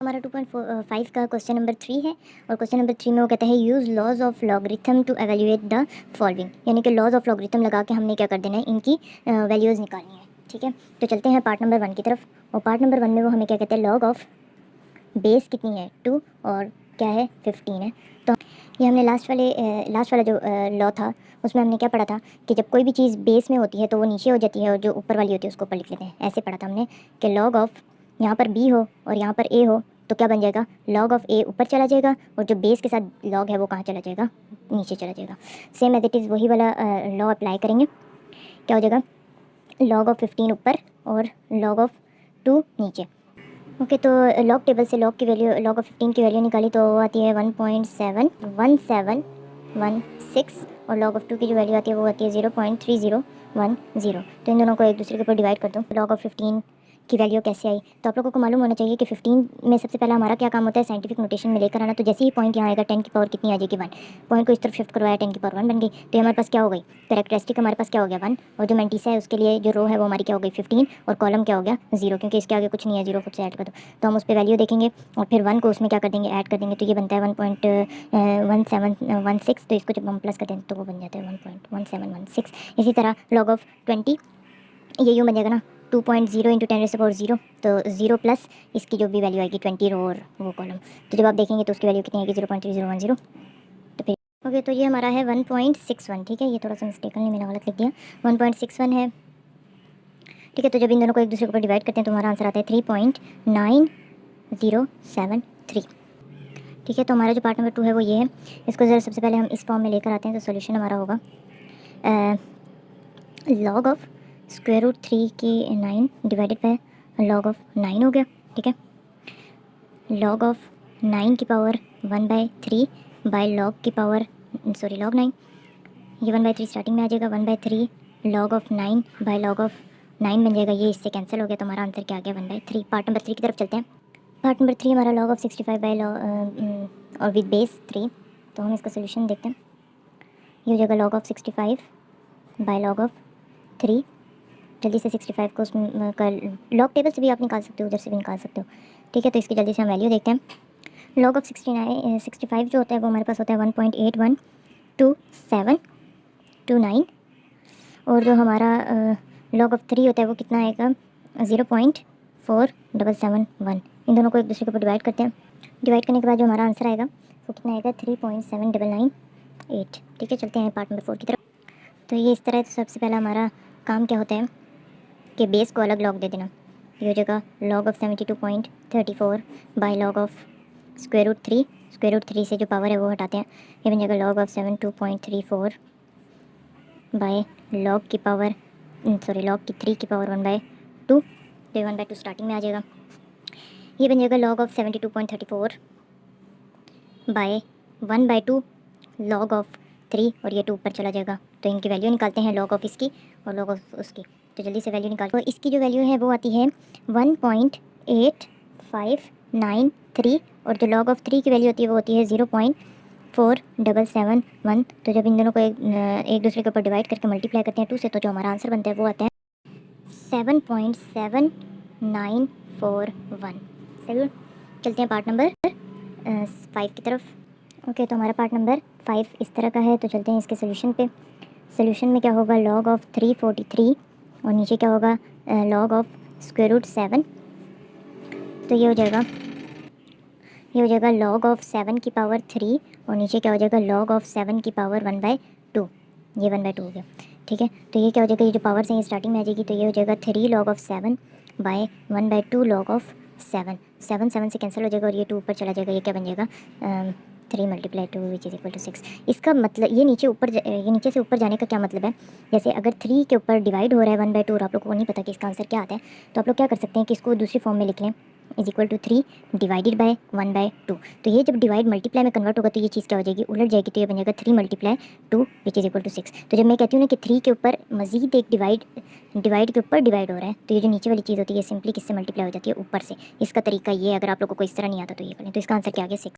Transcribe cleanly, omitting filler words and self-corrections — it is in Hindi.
हमारा 2.5 का क्वेश्चन नंबर 3 है और क्वेश्चन नंबर 3 में वो कहता है use laws of logarithm to evaluate the following, यानी कि लॉज ऑफ लॉगरिथम लगा के हमने क्या कर देना है, इनकी वैल्यूज़ निकालनी है। ठीक है, तो चलते हैं पार्ट नंबर 1 की तरफ। और पार्ट नंबर 1 में वो हमें क्या कहते हैं, लॉग ऑफ बेस कितनी है 2 और क्या है 15 है। तो ये हमने लास्ट वाला जो लॉ था उसमें हमने क्या पढ़ा था कि जब कोई भी चीज़ बेस में होती है तो वो नीचे हो जाती है और जो ऊपर वाली होती है उसको ऊपर लिख लेते हैं। ऐसे पढ़ा था हमने कि लॉग ऑफ यहाँ पर बी हो और यहाँ पर ए हो तो क्या बन जाएगा, लॉग ऑफ ए ऊपर चला जाएगा और जो बेस के साथ लॉग है वो कहाँ चला जाएगा, नीचे चला जाएगा। सेम एज इट इज़ वही वाला लॉ अप्लाई करेंगे। क्या हो जाएगा, लॉग ऑफ 15 ऊपर और लॉग ऑफ 2 नीचे। ओके, तो लॉग टेबल से लॉग की वैल्यू, लॉग ऑफ 15 की वैल्यू निकाली तो वो आती है 1.71716 और लॉग ऑफ 2 की जो वैल्यू आती है वो आती है 0.3010। तो इन दोनों को एक दूसरे के ऊपर डिवाइड कर दूँ, लॉग ऑफ 15 की वैल्यू कैसे आई। तो आप लोगों को मालूम होना चाहिए कि 15 में सबसे पहला हमारा क्या काम होता है, साइंटिफिक नोटेशन में लेकर आना। तो जैसे ही पॉइंट यहाँ आएगा 10 की पावर कितनी आ जाएगी 1, पॉइंट को इस तरफ शिफ्ट करवाया 10 की पावर 1 बन गई। तो हमारे पास क्या हो गई, कैरेक्टरिस्टिक हमारे पास क्या हो गया 1 और जो मेंटिसा है उसके लिए जो रो है वो हमारी क्या हो गई 15 और कॉलम क्या हो गया 0, क्योंकि इसके आगे कुछ नहीं है, 0 खुद से ऐड कर दो। तो हम उस पर वैल्यू देखेंगे और फिर 1 को उसमें क्या कर देंगे, ऐड कर देंगे। तो ये बनता है 1.1716। तो इसको जब हम प्लस कर दें तो वो बन जाता है 1.1716। इसी तरह लॉग ऑफ 20 ये यूँ बन जाएगा ना 2.0 इंटू 10⁻�0। तो 0 प्लस इसकी जो भी वैल्यू आएगी 20 रो और वो कॉलम। तो जब आप देखेंगे तो उसकी वैल्यू कितनी आएगी 0.3010। तो फिर ओके, तो ये हमारा है 1.61। ठीक है, ये थोड़ा सा मिस्टेकनली मैंने गलत लिख दिया, 1.61 है। ठीक है, तो जब इन दोनों को एक दूसरे के ऊपर डिवाइड करते हैं तो हमारा आंसर आता है 3.9073। ठीक है, तो हमारा जो पार्ट नंबर 2 है वो ये है। इसको ज़रा सबसे पहले हम इस फॉर्म में लेकर आते हैं तो सोल्यूशन हमारा होगा लॉग ऑफ स्क्वायर रूट 3 की 9 डिवाइडेड बाय लॉग ऑफ 9 हो गया। ठीक है, लॉग ऑफ 9 की पावर 1/3 बाय लॉग की पावर लॉग 9, ये 1/3 स्टार्टिंग में आ जाएगा, 1/3 log of 9 bye log of 9 बन जाएगा। ये इससे कैंसिल हो गया तो हमारा आंसर क्या आ गया 1/3। पार्ट नंबर 3 की तरफ चलते हैं। पार्ट नंबर 3 हमारा लॉग ऑफ 65 बाय और विद बेस 3। तो हम इसका सोल्यूशन देखते हैं। ये हो जाएगा log of 65 bye log of 3। जल्दी से 65 को उसमें लॉग टेबल से भी आप निकाल सकते हो, उधर से भी निकाल सकते हो। ठीक है, तो इसकी जल्दी से हम वैल्यू देखते हैं। लॉग ऑफ 65 जो होता है वो हमारे पास होता है 1.812729 और जो हमारा लॉग ऑफ 3 होता है वो कितना आएगा 0.4771। इन दोनों को एक दूसरे के ऊपर डिवाइड करते हैं। डिवाइड करने के बाद जो हमारा आंसर आएगा वो कितना आएगा 3.7998। ठीक है, चलते हैं पार्ट नंबर 4 की तरफ। तो ये इस तरह, तो सबसे पहला हमारा काम क्या होता है कि बेस को अलग लॉग दे देना। ये हो जाएगा log of 72.34 by log of square root 3। Square root 3 से जो पावर है वो हटाते हैं, ये बन जाएगा लॉग ऑफ 72.34 बाय लॉग की पावर लॉग की 3 की पावर 1/2। तो 1/2 स्टार्टिंग में आ जाएगा। ये बन जाएगा log of 72.34 by 1/2 log of 3 और ये 2 ऊपर चला जाएगा। तो इनकी वैल्यू निकालते हैं, लॉग ऑफ इसकी और लॉग ऑफ उसकी। तो जल्दी से वैल्यू निकाल। तो इसकी जो वैल्यू है वो आती है 1.8593 और जो लॉग ऑफ 3 की वैल्यू होती है वो होती है 0.4771। तो जब इन दोनों को एक दूसरे के ऊपर डिवाइड करके मल्टीप्लाई करते हैं 2 से तो जो हमारा आंसर बनता है वो आता है 7.7941। सही, चलते हैं पार्ट नंबर 5 की तरफ। ओके, तो हमारा पार्ट नंबर 5 इस तरह का है। तो चलते हैं इसके सोल्यूशन पे। सोल्यूशन में क्या होगा, लॉग ऑफ 343 और नीचे क्या होगा लॉग ऑफ स्क्वायर रूट 7। तो ये हो जाएगा लॉग ऑफ 7 की पावर 3 और नीचे क्या हो जाएगा लॉग ऑफ 7 की पावर 1/2। ये 1/2 हो गया। ठीक है, तो ये क्या हो जाएगा, ये जो पावर्स हैं ये स्टार्टिंग में आ जाएगी। तो ये हो जाएगा 3 log of 7 by 1/2 log of 7। 7 से कैंसिल हो जाएगा और ये 2 ऊपर चला जाएगा। ये क्या बन जाएगा 3 × 2 विच इज़ इक्वल टू 6। इसका मतलब ये नीचे से ऊपर जाने का क्या मतलब है, जैसे अगर 3 के ऊपर डिवाइड हो रहा है 1/2 और आप लोग को नहीं पता कि इसका आंसर क्या आता है, तो आप लोग क्या कर सकते हैं कि इसको दूसरी फॉर्म में लिख लें, is equal to 3 divided by 1/2। तो ये जब डिवाइड मल्टीप्लाई में कन्वर्ट होगा तो ये चीज़ क्या हो जाएगी, उलट जाएगी। तो ये बन जाएगा 3 × 2 विच इज़ इक्वल टू 6। तो जब मैं कहती हूँ ना कि 3 के ऊपर मजीद एक डिवाइड के ऊपर डिवाइड हो रहा है, तो ये जो नीचे वाली चीज़ होती है सिंपली किससे मल्टीप्लाई हो जाती है, ऊपर से। इसका तरीका ये, अगर आप लोगों को इस तरह नहीं आता तो ये करें। तो इसका आंसर क्या आ गया 6।